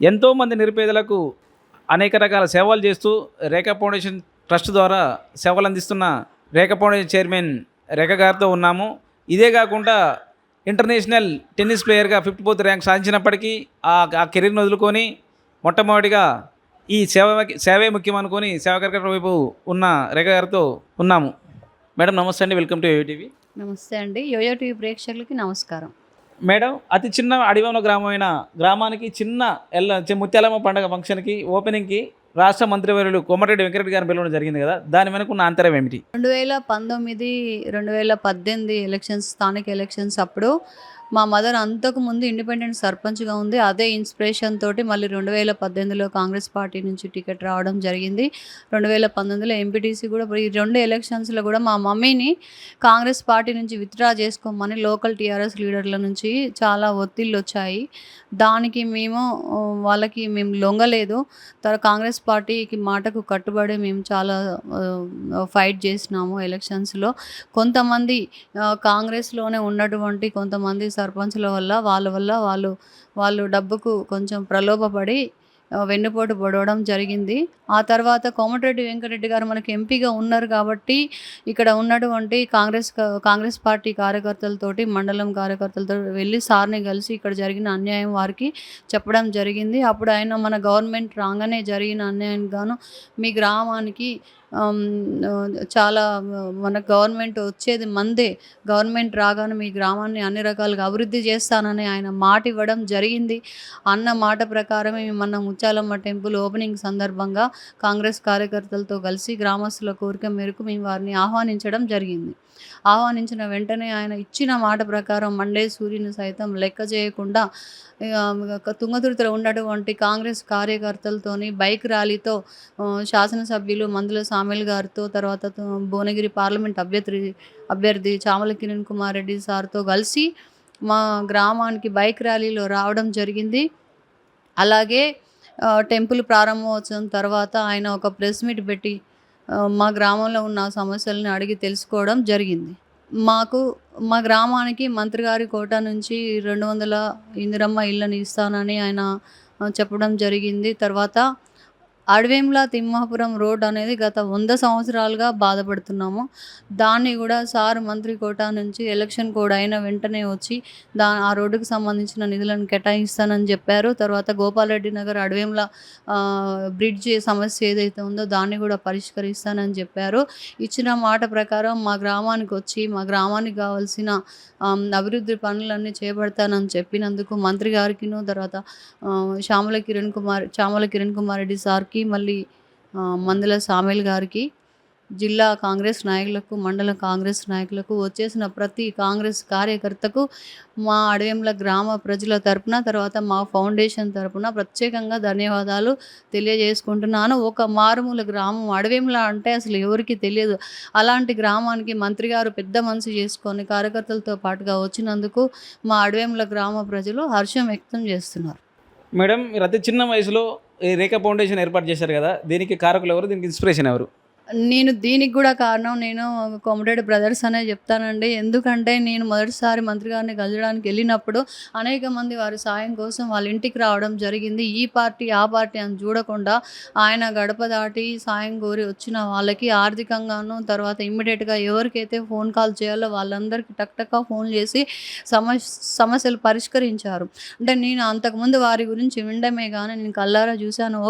ఎంతోమంది నిరుపేదలకు అనేక రకాల సేవలు చేస్తూ రేఖా ఫౌండేషన్ ట్రస్ట్ ద్వారా సేవలు అందిస్తున్న రేఖా ఫౌండేషన్ చైర్మన్ రేఖ గారితో ఉన్నాము. ఇదే కాకుండా ఇంటర్నేషనల్ టెన్నిస్ ప్లేయర్గా 54th ర్యాంక్ సాధించినప్పటికీ ఆ కెరీర్ని వదులుకొని మొట్టమొదటిగా ఈ సేవే ముఖ్యం అనుకొని సేవా కార్యక్రమం వైపు ఉన్న రేఖ గారితో ఉన్నాము. మేడం నమస్తే అండి, వెల్కమ్ టు యోయోటీవీ. నమస్తే అండి. యోయో టీవీ ప్రేక్షకులకి నమస్కారం. మేడం, అతి చిన్న అడివన గ్రామమైన గ్రామానికి ముత్యాలమ్మ పండుగ ఫంక్షన్కి ఓపెనింగ్కి రాష్ట్ర మంత్రివర్యులు కోమటిరెడ్డి వెంకటరెడ్డి గారిని పిలవడం జరిగింది కదా, దాని వెనుక ఉన్న అంతరం ఏమిటి? 2019, 2018 ఎలక్షన్స్, స్థానిక ఎలక్షన్స్ అప్పుడు మా మదర్ అంతకుముందు ఇండిపెండెంట్ సర్పంచ్గా ఉంది. అదే ఇన్స్పిరేషన్ తోటి మళ్ళీ 2018లో కాంగ్రెస్ పార్టీ నుంచి టికెట్ రావడం జరిగింది. 2019లో ఎంపీటీసీ కూడా. ఈ 2 ఎలక్షన్స్లో కూడా మా మమ్మీని కాంగ్రెస్ పార్టీ నుంచి విత్డ్రా చేసుకోమని లోకల్ టీఆర్ఎస్ లీడర్ల నుంచి చాలా ఒత్తిళ్ళు వచ్చాయి. దానికి వాళ్ళకి మేము లొంగలేదు. కాంగ్రెస్ పార్టీకి మాటకు కట్టుబడి మేము చాలా ఫైట్ చేసినాము ఎలక్షన్స్లో. కొంతమంది కాంగ్రెస్లోనే ఉన్నటువంటి కొంతమంది సర్పంచ్ల వల్ల వాళ్ళు డబ్బుకు కొంచెం ప్రలోభపడి వెన్నుపోటు పొడవడం జరిగింది. ఆ తర్వాత కోమటిరెడ్డి వెంకటరెడ్డి గారు మనకి ఎంపీగా ఉన్నారు కాబట్టి ఇక్కడ ఉన్నటువంటి కాంగ్రెస్ పార్టీ కార్యకర్తలతోటి, మండలం కార్యకర్తలతో వెళ్ళి సార్ని కలిసి ఇక్కడ జరిగిన అన్యాయం వారికి చెప్పడం జరిగింది. అప్పుడు ఆయన మన గవర్నమెంట్ రాగానే జరిగిన అన్యాయానికి గాను మీ గ్రామానికి చాలా మన గవర్నమెంట్ వచ్చేది మందే, గవర్నమెంట్ రాగానే మీ గ్రామాన్ని అన్ని రకాలుగా అభివృద్ధి చేస్తానని ఆయన మాట ఇవ్వడం జరిగింది. అన్న మాట ప్రకారమే మన ముత్యాలమ్మ టెంపుల్ ఓపెనింగ్ సందర్భంగా కాంగ్రెస్ కార్యకర్తలతో కలిసి గ్రామస్తుల కోరిక మేరకు మేము వారిని ఆహ్వానించడం జరిగింది. ఆహ్వానించిన వెంటనే ఆయన ఇచ్చిన మాట ప్రకారం మండే సూర్యుని సైతం లెక్క చేయకుండా తుంగతుర్తిలో ఉన్నటువంటి కాంగ్రెస్ కార్యకర్తలతోని బైక్ ర్యాలీతో శాసనసభ్యులు మందుల సామెల్ గారితో, తర్వాత భువనగిరి పార్లమెంట్ అభ్యర్థి చామల కిరణ్ కుమార్ రెడ్డి సార్తో కలిసి మా గ్రామానికి బైక్ ర్యాలీలో రావడం జరిగింది. అలాగే టెంపుల్ ప్రారంభోత్సవం తర్వాత ఆయన ఒక ప్రెస్ మీట్ పెట్టి మా గ్రామంలో ఉన్న సమస్యలను అడిగి తెలుసుకోవడం జరిగింది. మా గ్రామానికి మంత్రి గారి కోటా నుంచి 200 ఇందిరమ్మ ఇళ్ళని ఇస్తానని ఆయన చెప్పడం జరిగింది. తర్వాత అడవేంల తిమ్మాపురం రోడ్ అనేది గత 100 సంవత్సరాలుగా బాధపడుతున్నాము. దాన్ని కూడా సార్ మంత్రి కోటా నుంచి ఎలక్షన్ కోడ్ అయిన వెంటనే వచ్చి ఆ రోడ్డుకు సంబంధించిన నిధులను కేటాయిస్తానని చెప్పారు. తర్వాత గోపాలరెడ్డి నగర్ అడవేంల బ్రిడ్జ్ సమస్య ఏదైతే ఉందో దాన్ని కూడా పరిష్కరిస్తానని చెప్పారు. ఇచ్చిన మాట ప్రకారం మా గ్రామానికి వచ్చి మా గ్రామానికి కావాల్సిన అభివృద్ధి పనులన్నీ చేపడతానని చెప్పినందుకు మంత్రి గారికిను, తర్వాత చామల కిరణ్ కుమార్ రెడ్డి సార్కి, మళ్ళీ మందుల సామెల్ గారికి, జిల్లా కాంగ్రెస్ నాయకులకు, మండల కాంగ్రెస్ నాయకులకు, వచ్చేసిన ప్రతి కాంగ్రెస్ కార్యకర్తకు మా అడవేంల గ్రామ ప్రజల తరపున, తర్వాత మా ఫౌండేషన్ తరపున ప్రత్యేకంగా ధన్యవాదాలు తెలియజేసుకుంటున్నాను. ఒక మారుమూల గ్రామం అడవేంల అంటే అసలు ఎవరికి తెలియదు. అలాంటి గ్రామానికి మంత్రి గారు పెద్ద మనసు చేసుకొని కార్యకర్తలతో పాటుగా వచ్చినందుకు మా అడవేంల గ్రామ ప్రజలు హర్షం వ్యక్తం చేస్తున్నారు. మేడం, మీరు అతి చిన్న వయసులో ఈ రేఖా ఫౌండేషన్ ఏర్పాటు చేశారు కదా, దీనికి కారకులు ఎవరు, దీనికి ఇన్స్పిరేషన్ ఎవరు? దీనికి కూడా కారణం నేను కోమటిరెడ్డి బ్రదర్స్ అనే చెప్తానండి. ఎందుకంటే నేను మొదటిసారి మంత్రి గారిని కలవడానికి వెళ్ళినప్పుడు అనేక మంది వారి సాయం కోసం వాళ్ళ ఇంటికి రావడం జరిగింది. ఈ పార్టీ ఆ పార్టీ అని చూడకుండా ఆయన గడప దాటి సాయం కోరి వచ్చిన వాళ్ళకి ఆర్థికంగాను, తర్వాత ఇమ్మీడియట్గా ఎవరికైతే ఫోన్ కాల్ చేయాలో వాళ్ళందరికీ టక్టక్గా ఫోన్ చేసి సమస్యలు పరిష్కరించారు. అంటే నేను అంతకుముందు వారి గురించి వినడమే కానీ నేను కళ్ళారా చూశాను.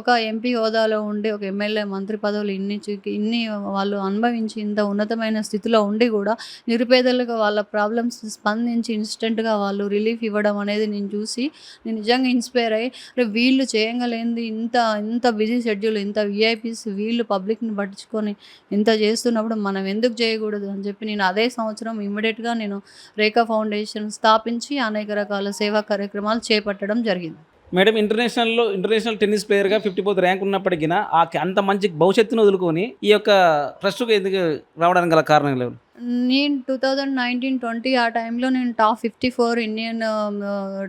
ఒక ఎంపీ హోదాలో ఉండి, ఒక ఎమ్మెల్యే మంత్రి పదవులు ఇన్ని వాళ్ళు అనుభవించి ఇంత ఉన్నతమైన స్థితిలో ఉండి కూడా నిరుపేదలకు వాళ్ళ ప్రాబ్లమ్స్ స్పందించి ఇన్స్టెంట్గా వాళ్ళు రిలీఫ్ ఇవ్వడం అనేది నేను చూసి నేను నిజంగా ఇన్స్పైర్ అయ్యి, వీళ్ళు చేయగలేంది ఇంత బిజీ షెడ్యూల్, ఇంత విఐపీస్ వీళ్ళు పబ్లిక్ని పట్టించుకొని ఇంత చేస్తున్నప్పుడు మనం ఎందుకు చేయకూడదు అని చెప్పి నేను అదే సంవత్సరం ఇమ్మీడియట్గా నేను రేఖా ఫౌండేషన్ స్థాపించి అనేక రకాల సేవా కార్యక్రమాలు చేపట్టడం జరిగింది. మేడం, ఇంటర్నేషనల్ టెన్నిస్ ప్లేయర్గా 54th ర్యాంక్ ఉన్నప్పటికీ అంత మంచి భవిష్యత్తును వదులుకొని ఈ యొక్క ట్రస్ట్కు ఎందుకు రావడానికి గల కారణం లేవు? నేను 2019-20 ఆ టైంలో నేను టాప్ 54 ఇండియన్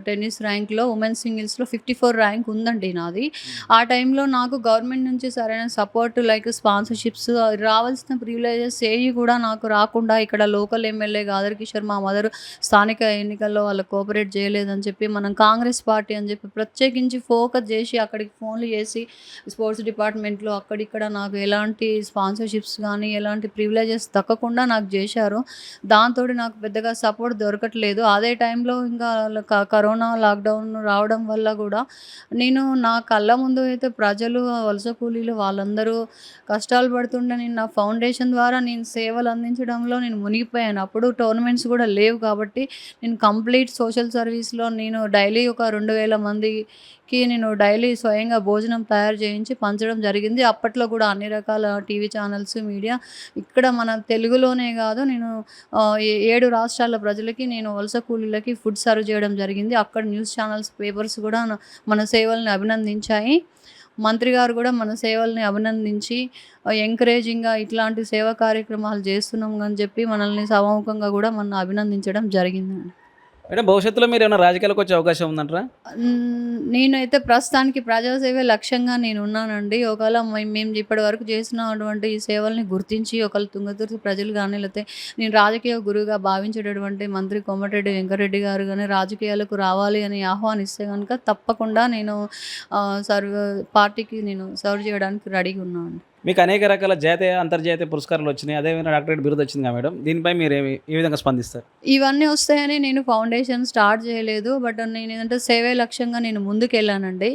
టెన్నిస్ ర్యాంక్‌లో ఉమెన్ సింగిల్స్‌లో 54 ర్యాంక్ ఉందండి నాది. ఆ టైంలో నాకు గవర్నమెంట్ నుంచి సరైన సపోర్ట్ లైక్ స్పాన్సర్‌షిప్స్ రావాల్సిన ప్రివిలేజెస్ ఏవి కూడా నాకు రాకుండా ఇక్కడ లోకల్ ఎమ్మెల్యే గాదర్ కిషోర్ మా మదర్ స్థానిక ఎన్నికల్లో వాళ్ళు కోఆపరేట్ చేయలేదని చెప్పి మనం కాంగ్రెస్ పార్టీ అని చెప్పి ప్రత్యేకించి ఫోకస్ చేసి అక్కడికి ఫోన్లు చేసి స్పోర్ట్స్ డిపార్ట్మెంట్‌లో అక్కడిక్కడ నాకు ఎలాంటి స్పాన్సర్‌షిప్స్ గానీ, ఎలాంటి ప్రివిలేజెస్ దక్కకుండా నాకు జేశారు. దాంతోటి నాకు పెద్దగా సపోర్ట్ దొరకట్లేదు. అదే టైంలో ఇంకా కరోనా లాక్‌డౌన్ రావడం వల్ల గూడా నేను నా కళ్ళ ముందు అయితే ప్రజలు, వలస కూలీలు వాళ్ళందరూ కష్టాలు పడుతుంటే నేను నా ఫౌండేషన్ ద్వారా నేను సేవలు అందించడంలో నేను మునిగిపోయాను. అప్పుడు టోర్నమెంట్స్ గూడా లేవు కాబట్టి నేను కంప్లీట్ సోషల్ సర్వీస్‌లో నేను డైలీ ఒక 2000 మందికి నేను డైలీ స్వయంగా భోజనం తయారు చేయించి పంచడం జరిగింది. అప్పట్లో గూడా అన్ని రకాల టీవీ ఛానల్స్, మీడియా ఇక్కడ మన తెలుగులోనే గాదు నేను 7 రాష్ట్రాల ప్రజలకి నేను వలస కూలీలకి ఫుడ్ సర్వ్ చేయడం జరిగింది. అక్కడ న్యూస్ ఛానల్స్, పేపర్స్ గూడా మన సేవల్ని అభినందించాయి. మంత్రి గారు గూడా మన సేవల్ని అభినందించి ఎంకరేజింగ్‌గా ఇట్లాంటి సేవా కార్యక్రమాలు చేస్తున్నాం అని చెప్పి మనల్ని సభాముఖంగా గూడా మనల్ని అభినందించడం జరిగిందండి. మేడం భవిష్యత్తులో మీరేమైనా రాజకీయాలకు వచ్చే అవకాశం ఉందంటారా? నేనైతే ప్రస్తుతానికి ప్రజాసేవే లక్ష్యంగా నేనున్నానండి. ఒకవేళ మేము ఇప్పటివరకు చేసినటువంటి ఈ సేవల్ని గుర్తించి ఒకవేళ తుంగతుర్తి ప్రజలు గానీ, లేతే నేను రాజకీయ గురువుగా భావించేటటువంటి మంత్రి కోమటిరెడ్డి వెంకటరెడ్డి గారు గానీ రాజకీయాలకు రావాలి అని ఆహ్వానిస్తే గనుక తప్పకుండా నేను పార్టీకి నేను సర్వ్ చేయడానికి రెడీగా ఉన్నానండి. మీకు అనేక రకాల జాతీయ, అంతర్జాతీయ పురస్కారాలు వచ్చినాయి. అదేవిధంగా డాక్టరేట్ బిరుదు వచ్చిందిగా మేడం. దీనిపై మీరు ఏ విధంగా స్పందిస్తారు? ఇవన్నీ వస్తాయని నేను ఫౌండేషన్ స్టార్ట్ చేయలేదు. బట్ నేనేంటంటే సేవే లక్ష్యంగా నేను ముందుకెళ్ళానండి.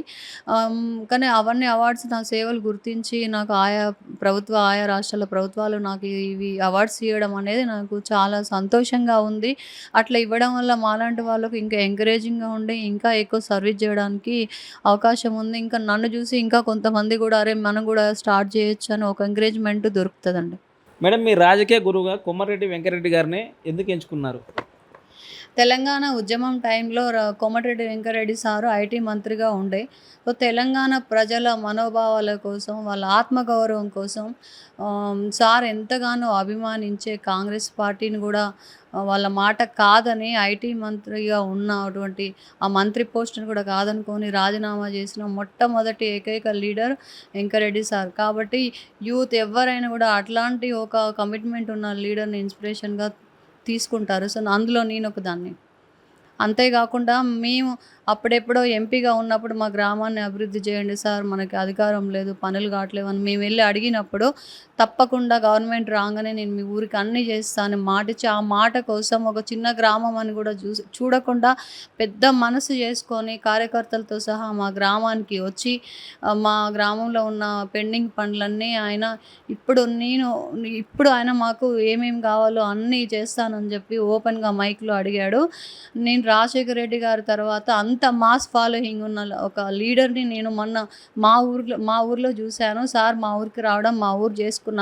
కానీ అవన్నీ అవార్డ్స్ నా సేవలు గుర్తించి నాకు ఆయా రాష్ట్రాల ప్రభుత్వాలు నాకు ఇవి అవార్డ్స్ ఇవ్వడం అనేది నాకు చాలా సంతోషంగా ఉంది. అట్లా ఇవ్వడం వల్ల మాలాంటి వాళ్ళకు ఇంకా ఎంకరేజింగ్‌గా ఉండి ఇంకా ఎక్కువ సర్వీస్ చేయడానికి అవకాశం ఉంది. ఇంకా నన్ను చూసి ఇంకా కొంతమంది కూడా అరే! మనం కూడా స్టార్ట్ చేయొచ్చు అని ఒక ఎంకరేజ్‌మెంట్ దొరుకుతదండి. మేడం మీ రాజకీయ గురువుగా కొమరెడ్డి వెంకటరెడ్డి గారిని ఎందుకు ఎంచుకున్నారు? తెలంగాణ ఉద్యమం టైంలో కోమటిరెడ్డి వెంకరెడ్డి సారు ఐటీ మంత్రిగా ఉండే. సో, తెలంగాణ ప్రజల మనోభావాల కోసం, వాళ్ళ ఆత్మగౌరవం కోసం సార్ ఎంతగానో అభిమానించే కాంగ్రెస్ పార్టీని గూడా వాళ్ళ మాట కాదని ఐటీ మంత్రిగా ఉన్నటువంటి ఆ మంత్రి పోస్ట్‌ని కూడా కాదనుకోని రాజీనామా చేసిన మొట్టమొదటి ఏకైక లీడర్ వెంకరెడ్డి సార్. కాబట్టి యూత్ ఎవ్వరైనా గూడా అట్లాంటి ఒక కమిట్మెంట్ ఉన్న లీడర్‌ని ఇన్స్‌పిరేషన్‌గా తీసుకుంటారు. సో, అందులో నేనొకదాన్ని. అంతేగాకుండా మేము అప్పుడెప్పుడో ఎంపీగా ఉన్నప్పుడు మా గ్రామాన్ని అభివృద్ధి చేయండి సార్, మనకి అధికారం లేదు, పనులు కావట్లేవని మేమెళ్ళి అడిగినప్పుడు తప్పకుండా గవర్నమెంట్ రాగానే నేను మీ ఊరికి అన్నీ చేస్తాను మాటిచ్చి, ఆ మాట కోసం ఒక చిన్న గ్రామం అని కూడా చూడకుండా పెద్ద మనసు చేసుకొని కార్యకర్తలతో సహా మా గ్రామానికి వచ్చి మా గ్రామంలో ఉన్న పెండింగ్ పనులన్నీ ఆయన ఇప్పుడు ఆయన మాకు ఏమేమి కావాలో అన్నీ చేస్తానని చెప్పి ఓపెన్‌గా మైక్‌లో అడిగాడు. నేను రాజశేఖర రెడ్డి గారి తర్వాత అంత మాస్ ఫాలోయింగ్ ఉన్న ఒక లీడర్‌ని నేను మొన్న మా ఊర్లో చూశాను. సార్ మా ఊరికి రావడం మా ఊరు చేసుకున్న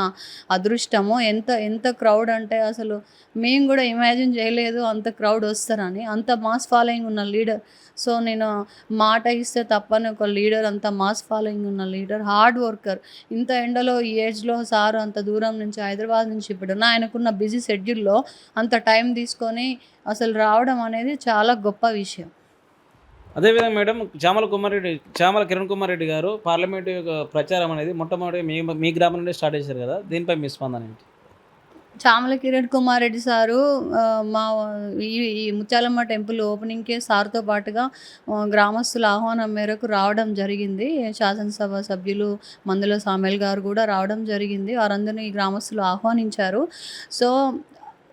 అదృష్టము. ఎంత ఎంత క్రౌడ్ అంటే అసలు మేము కూడా ఇమాజిన్ చేయలేదు అంత క్రౌడ్ వస్తారని. అంత మాస్ ఫాలోయింగ్ ఉన్న లీడర్. సో, నేను మాట ఇస్తే తప్పని ఒక లీడర్, అంత మాస్ ఫాలోయింగ్ ఉన్న లీడర్, హార్డ్ వర్కర్. ఇంత ఎండలో ఈ ఏజ్‌లో సార్ అంత దూరం నుంచి హైదరాబాద్ నుంచి ఇప్పుడున్న ఆయనకున్న బిజీ షెడ్యూల్‌లో అంత టైం తీసుకొని అసలు రావడం అనేది చాలా గొప్ప విషయం. అదేవిధంగా మేడం చామల కిరణ్ కుమార్ రెడ్డి గారు పార్లమెంటు యొక్క ప్రచారం అనేది మొట్టమొదటి మీ గ్రామం నుండి స్టార్ట్ చేశారు కదా! దీనిపై మీ స్పందన ఏంటి? చామల కిరణ్ కుమార్ రెడ్డి సారు మా ఈ ఈ ముత్యాలమ్మ టెంపుల్ ఓపెనింగ్‌కే సార్‌తో పాటుగా గ్రామస్తుల ఆహ్వానం మేరకు రావడం జరిగింది. శాసనసభ సభ్యులు మందుల సామ్యూల్ గారు కూడా రావడం జరిగింది. వారందరిని గ్రామస్తులు ఆహ్వానించారు. సో,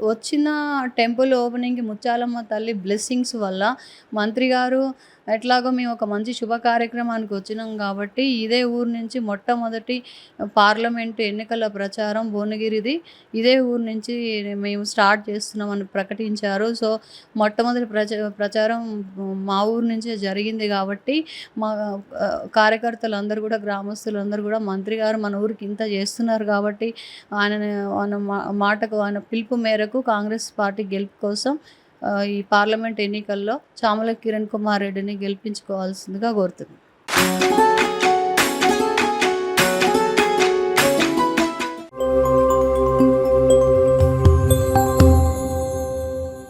వచ్చిన టెంపుల్ ఓపెనింగ్‌కి ముత్యాలమ్మ తల్లి బ్లెస్సింగ్స్ వల్ల మంత్రి గారు ఎట్లాగో మేము ఒక మంచి శుభ కార్యక్రమానికి వచ్చినాం కాబట్టి ఇదే ఊరు నుంచి మొట్టమొదటి పార్లమెంటు ఎన్నికల ప్రచారం భువనగిరిది ఇదే ఊరు నుంచి మేము స్టార్ట్ చేస్తున్నామని ప్రకటించారు. సో, మొట్టమొదటి ప్రచారం మా ఊరు నుంచే జరిగింది కాబట్టి మా కార్యకర్తలందరూ కూడా గ్రామస్తులందరూ కూడా మంత్రి గారు మన ఊరికి ఇంత చేస్తున్నారు కాబట్టి ఆయన మాటకు ఆయన పిలుపు మేరకు కాంగ్రెస్ పార్టీ గెలుపు కోసం ఈ పార్లమెంట్ ఎన్నికల్లో చామల కిరణ్ కుమార్ రెడ్డిని గెలిపించుకోవాల్సిందిగా కోరుతున్నాను.